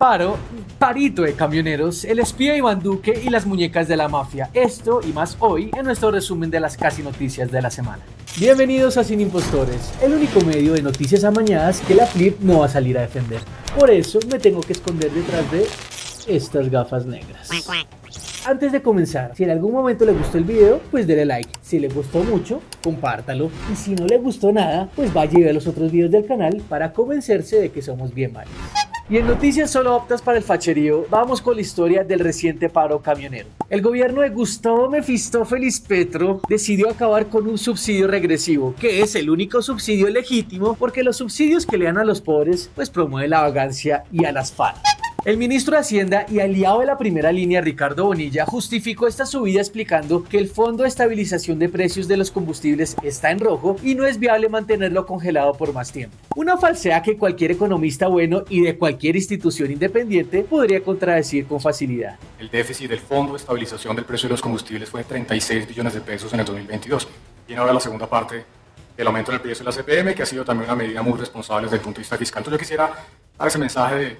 Paro, parito de camioneros, el espía Iván Duque y las muñecas de la mafia. Esto y más hoy en nuestro resumen de las casi noticias de la semana. Bienvenidos a Sin Impostores, el único medio de noticias amañadas que la Flip no va a salir a defender. Por eso me tengo que esconder detrás de estas gafas negras. Antes de comenzar, si en algún momento le gustó el video, pues dele like. Si le gustó mucho, compártalo. Y si no le gustó nada, pues vaya y vea los otros videos del canal para convencerse de que somos bien malos. Y en noticias solo optas para el facherío, vamos con la historia del reciente paro camionero. El gobierno de Gustavo Mefistófeles Petro decidió acabar con un subsidio regresivo, que es el único subsidio legítimo porque los subsidios que le dan a los pobres pues promueven la vagancia y a las FARC. El ministro de Hacienda y aliado de la primera línea, Ricardo Bonilla, justificó esta subida explicando que el Fondo de Estabilización de Precios de los Combustibles está en rojo y no es viable mantenerlo congelado por más tiempo. Una falsedad que cualquier economista bueno y de cualquier institución independiente podría contradecir con facilidad. El déficit del Fondo de Estabilización del Precio de los Combustibles fue de 36 billones de pesos en el 2022. Y ahora la segunda parte del aumento del precio de la CPM, que ha sido también una medida muy responsable desde el punto de vista fiscal. Entonces yo quisiera dar ese mensaje de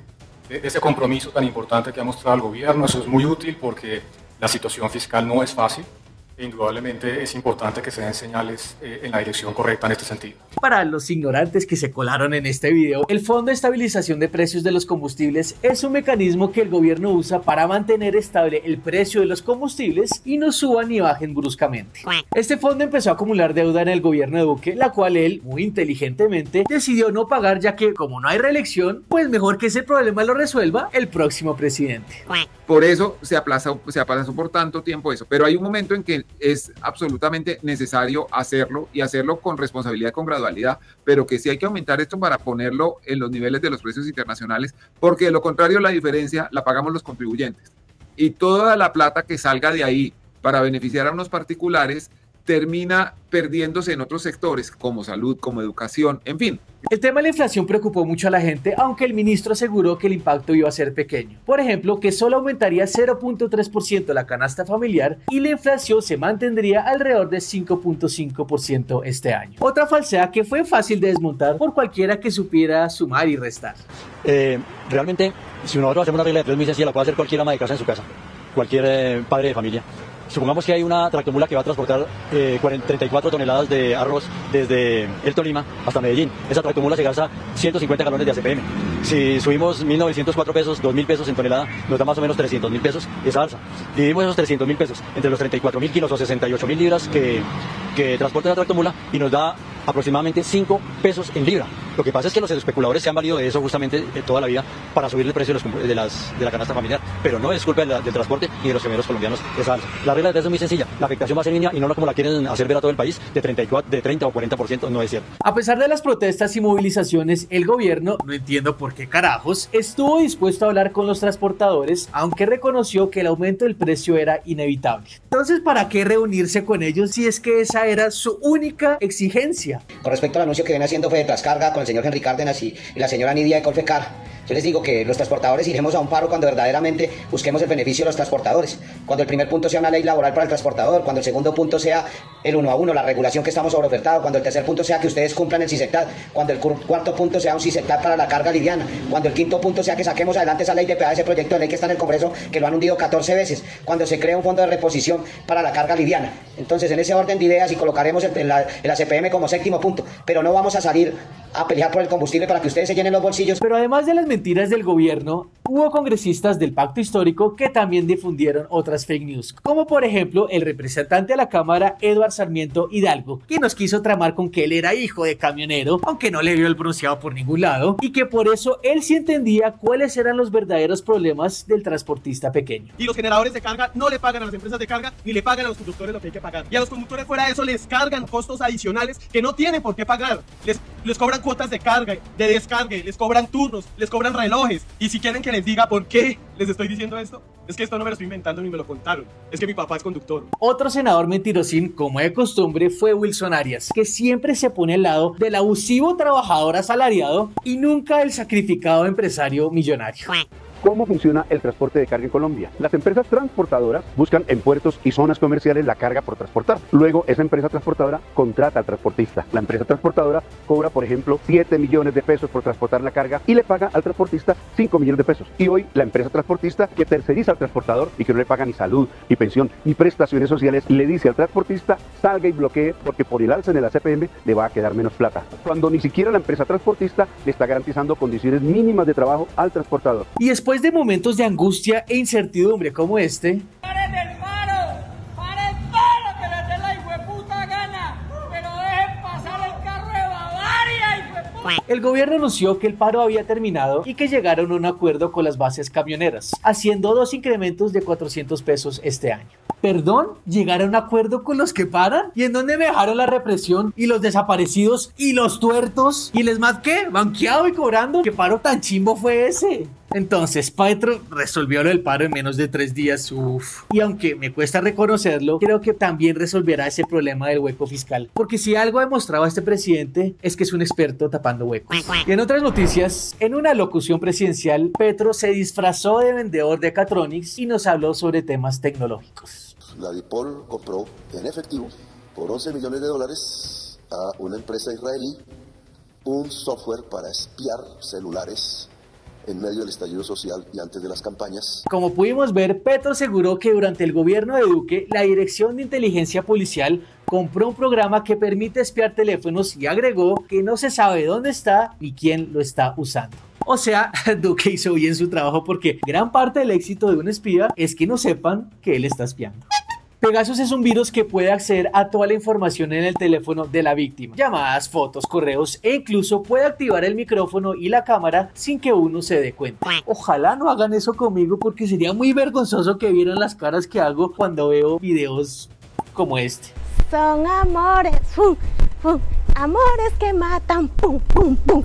ese compromiso tan importante que ha mostrado el gobierno. Eso es muy útil porque la situación fiscal no es fácil e indudablemente es importante que se den señales en la dirección correcta en este sentido. Para los ignorantes que se colaron en este video, el Fondo de Estabilización de Precios de los Combustibles es un mecanismo que el gobierno usa para mantener estable el precio de los combustibles y no suban ni bajen bruscamente. Este fondo empezó a acumular deuda en el gobierno de Duque, la cual él, muy inteligentemente, decidió no pagar, ya que como no hay reelección, pues mejor que ese problema lo resuelva el próximo presidente. Por eso se aplazó por tanto tiempo eso, pero hay un momento en que es absolutamente necesario hacerlo y hacerlo con responsabilidad, con gradualidad, pero que sí hay que aumentar esto para ponerlo en los niveles de los precios internacionales, porque de lo contrario la diferencia la pagamos los contribuyentes y toda la plata que salga de ahí para beneficiar a unos particulares termina perdiéndose en otros sectores como salud, como educación, en fin. El tema de la inflación preocupó mucho a la gente, aunque el ministro aseguró que el impacto iba a ser pequeño. Por ejemplo, que solo aumentaría 0.3% la canasta familiar y la inflación se mantendría alrededor de 5.5% este año. Otra falsedad que fue fácil de desmontar por cualquiera que supiera sumar y restar. Realmente, si nosotros hacemos una regla de tres muy sencilla, la puede hacer cualquier ama de casa en su casa, cualquier padre de familia. Supongamos que hay una tractomula que va a transportar 34 toneladas de arroz desde el Tolima hasta Medellín. Esa tractomula se gasta 150 galones de ACPM. Si subimos 1.904 pesos, 2.000 pesos en tonelada, nos da más o menos 300.000 pesos esa alza. Dividimos esos 300.000 pesos entre los 34.000 kilos o 68.000 libras que transporta la tractomula y nos da aproximadamente 5 pesos en libra. Lo que pasa es que los especuladores se han valido de eso justamente toda la vida para subir el precio de la canasta familiar, pero no es culpa del transporte ni de los camioneros colombianos esa alza. La regla de tres es muy sencilla, la afectación va a ser mínima y no como la quieren hacer ver a todo el país, de 30 o 40%, no es cierto. A pesar de las protestas y movilizaciones, el gobierno, no entiendo por qué carajos, estuvo dispuesto a hablar con los transportadores, aunque reconoció que el aumento del precio era inevitable. Entonces, ¿para qué reunirse con ellos si es que esa era su única exigencia? Con respecto al anuncio que viene haciendo Fede Trascarga con el señor Henry Cárdenas y la señora Nidia de Colfecar, yo les digo que los transportadores iremos a un paro cuando verdaderamente busquemos el beneficio de los transportadores. Cuando el primer punto sea una ley laboral para el transportador, cuando el segundo punto sea el 1 a 1, la regulación que estamos sobreofertados, cuando el tercer punto sea que ustedes cumplan el CISECTAD, cuando el cuarto punto sea un CISECTAD para la carga liviana, cuando el quinto punto sea que saquemos adelante esa ley de PA, ese proyecto de ley que está en el Congreso, que lo han hundido 14 veces, cuando se crea un fondo de reposición para la carga liviana. Entonces, en ese orden de ideas y colocaremos el ACPM como séptimo punto, pero no vamos a salir a pelear por el combustible para que ustedes se llenen los bolsillos. Pero además de las mentiras del gobierno, hubo congresistas del Pacto Histórico que también difundieron otras fake news, como por ejemplo el representante a la Cámara, Eduardo Sarmiento Hidalgo, que nos quiso tramar con que él era hijo de camionero, aunque no le vio el bronceado por ningún lado, y que por eso él sí entendía cuáles eran los verdaderos problemas del transportista pequeño. Y los generadores de carga no le pagan a las empresas de carga ni le pagan a los conductores lo que hay que pagar. Y a los conductores fuera de eso les cargan costos adicionales que no tienen por qué pagar. Les cobran cuotas de carga, de descargue, les cobran turnos, les cobran relojes. Y si quieren que les diga por qué les estoy diciendo esto? Es que esto no me lo estoy inventando ni me lo contaron. Es que mi papá es conductor. Otro senador mentirosín, como de costumbre, fue Wilson Arias, que siempre se pone al lado del abusivo trabajador asalariado y nunca el sacrificado empresario millonario. ¿Cómo funciona el transporte de carga en Colombia? Las empresas transportadoras buscan en puertos y zonas comerciales la carga por transportar. Luego, esa empresa transportadora contrata al transportista. La empresa transportadora cobra, por ejemplo, 7 millones de pesos por transportar la carga y le paga al transportista 5 millones de pesos. Y hoy, la empresa transportista, que terceriza al transportador y que no le paga ni salud, ni pensión, ni prestaciones sociales, le dice al transportista, salga y bloquee porque por el alza en el ACPM le va a quedar menos plata. Cuando ni siquiera la empresa transportista le está garantizando condiciones mínimas de trabajo al transportador. Y después de momentos de angustia e incertidumbre como este, ¡Paren el paro! ¡Paren todo lo que les dé la hijueputa gana! ¡Pero dejen pasar el carro de Bavaria, hijueputa! el gobierno anunció que el paro había terminado y que llegaron a un acuerdo con las bases camioneras, haciendo 2 incrementos de 400 pesos este año. ¿Perdón? ¿Llegar a un acuerdo con los que paran? ¿Y en dónde me dejaron la represión y los desaparecidos y los tuertos? ¿Y les más qué? ¿Banqueado y cobrando? ¿Qué paro tan chimbo fue ese? Entonces, Petro resolvió lo del paro en menos de 3 días, uff. Y aunque me cuesta reconocerlo, creo que también resolverá ese problema del hueco fiscal. Porque si algo ha demostrado este presidente es que es un experto tapando huecos. Y en otras noticias, en una locución presidencial, Petro se disfrazó de vendedor de Catronics y nos habló sobre temas tecnológicos. La DIPOL compró en efectivo por 11 millones de dólares a una empresa israelí un software para espiar celulares en medio del estallido social y antes de las campañas. Como pudimos ver, Petro aseguró que durante el gobierno de Duque, la Dirección de Inteligencia Policial compró un programa que permite espiar teléfonos y agregó que no se sabe dónde está ni quién lo está usando. O sea, Duque hizo bien su trabajo porque gran parte del éxito de un espía es que no sepan que él está espiando. Pegasus es un virus que puede acceder a toda la información en el teléfono de la víctima, llamadas, fotos, correos e incluso puede activar el micrófono y la cámara sin que uno se dé cuenta. Ojalá no hagan eso conmigo porque sería muy vergonzoso que vieran las caras que hago cuando veo videos como este. Son amores, amores que matan, pum, pum, pum.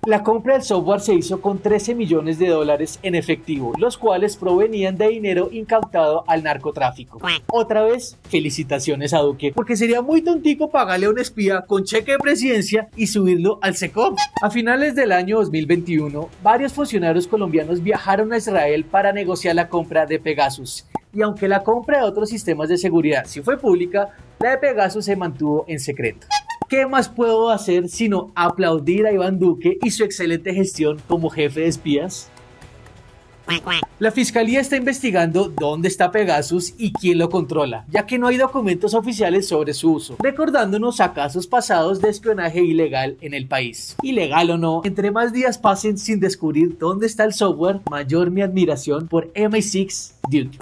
La compra del software se hizo con 13 millones de dólares en efectivo, los cuales provenían de dinero incautado al narcotráfico. Otra vez, felicitaciones a Duque, porque sería muy tontico pagarle a un espía con cheque de presidencia y subirlo al SECOP. A finales del año 2021, varios funcionarios colombianos viajaron a Israel para negociar la compra de Pegasus. Y aunque la compra de otros sistemas de seguridad sí fue pública, la de Pegasus se mantuvo en secreto. ¿Qué más puedo hacer sino aplaudir a Iván Duque y su excelente gestión como jefe de espías? La fiscalía está investigando dónde está Pegasus y quién lo controla, ya que no hay documentos oficiales sobre su uso, recordándonos a casos pasados de espionaje ilegal en el país. Ilegal o no, entre más días pasen sin descubrir dónde está el software, mayor mi admiración por MI6 Duke.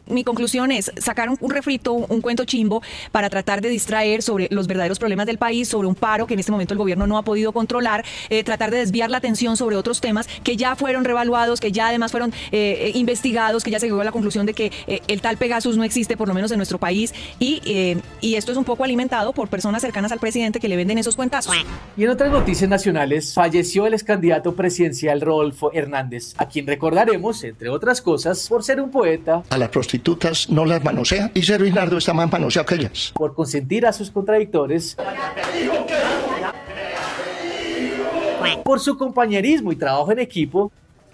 Mi conclusión es sacar un refrito, un cuento chimbo para tratar de distraer sobre los verdaderos problemas del país, sobre un paro que en este momento el gobierno no ha podido controlar, tratar de desviar la atención sobre otros temas que ya fueron revaluados, que ya además fueron investigados, que ya se llegó a la conclusión de que el tal Pegasus no existe, por lo menos en nuestro país, y esto es un poco alimentado por personas cercanas al presidente que le venden esos cuentazos. Y en otras noticias nacionales, falleció el excandidato presidencial Rodolfo Hernández, a quien recordaremos, entre otras cosas, por ser un poeta, a la prostitutas no las manosea y Cero Hinardo está más manoseado que ellas, por consentir a sus contradictores, por su compañerismo y trabajo en equipo.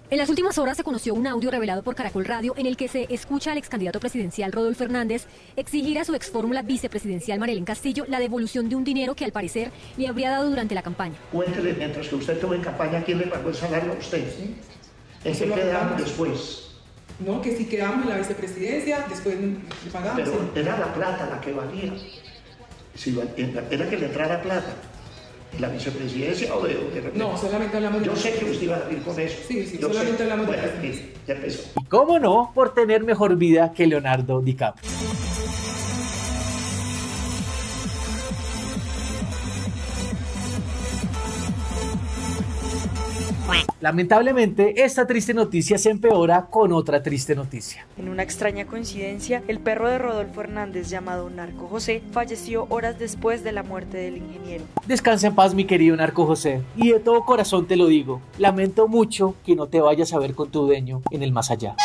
En las últimas horas se conoció un audio revelado por Caracol Radio en el que se escucha al excandidato presidencial Rodolfo Hernández exigir a su exfórmula vicepresidencial Marilyn Castillo la devolución de un dinero que al parecer le habría dado durante la campaña. Cuéntele, mientras que usted estuvo en campaña, ¿quién le pagó el salario a usted? ¿Sí? ¿En qué quedamos después? No, que si quedamos en la vicepresidencia, después le pagamos. Pero era la plata la que valía. Si era que le entrara plata. ¿En la vicepresidencia o de repente? No, solamente hablamos de... Yo sé que usted iba a ir con eso. Sí, solamente hablamos de... Bueno, ya empezó. Y cómo no, por tener mejor vida que Leonardo DiCaprio. Lamentablemente, esta triste noticia se empeora con otra triste noticia. En una extraña coincidencia, el perro de Rodolfo Hernández, llamado Narco José, falleció horas después de la muerte del ingeniero. Descansa en paz, mi querido Narco José, y de todo corazón te lo digo, lamento mucho que no te vayas a ver con tu dueño en el más allá.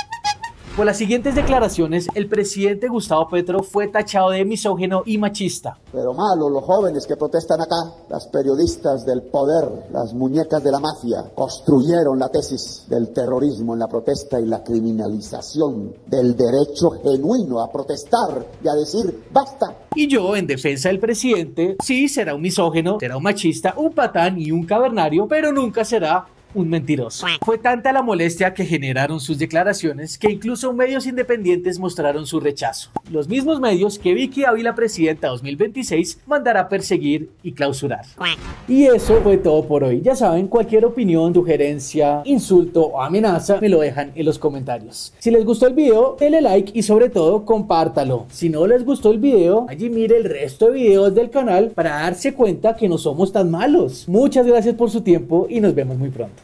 Por las siguientes declaraciones, el presidente Gustavo Petro fue tachado de misógino y machista. Pero malos los jóvenes que protestan acá, las periodistas del poder, las muñecas de la mafia, construyeron la tesis del terrorismo en la protesta y la criminalización del derecho genuino a protestar y a decir basta. Y yo, en defensa del presidente, sí será un misógino, será un machista, un patán y un cavernario, pero nunca será un mentiroso. Fue tanta la molestia que generaron sus declaraciones que incluso medios independientes mostraron su rechazo. Los mismos medios que Vicky Ávila, presidenta 2026, mandará a perseguir y clausurar. Y eso fue todo por hoy. Ya saben, cualquier opinión, sugerencia, insulto o amenaza me lo dejan en los comentarios. Si les gustó el video, denle like y sobre todo compártalo. Si no les gustó el video, allí mire el resto de videos del canal para darse cuenta que no somos tan malos. Muchas gracias por su tiempo y nos vemos muy pronto.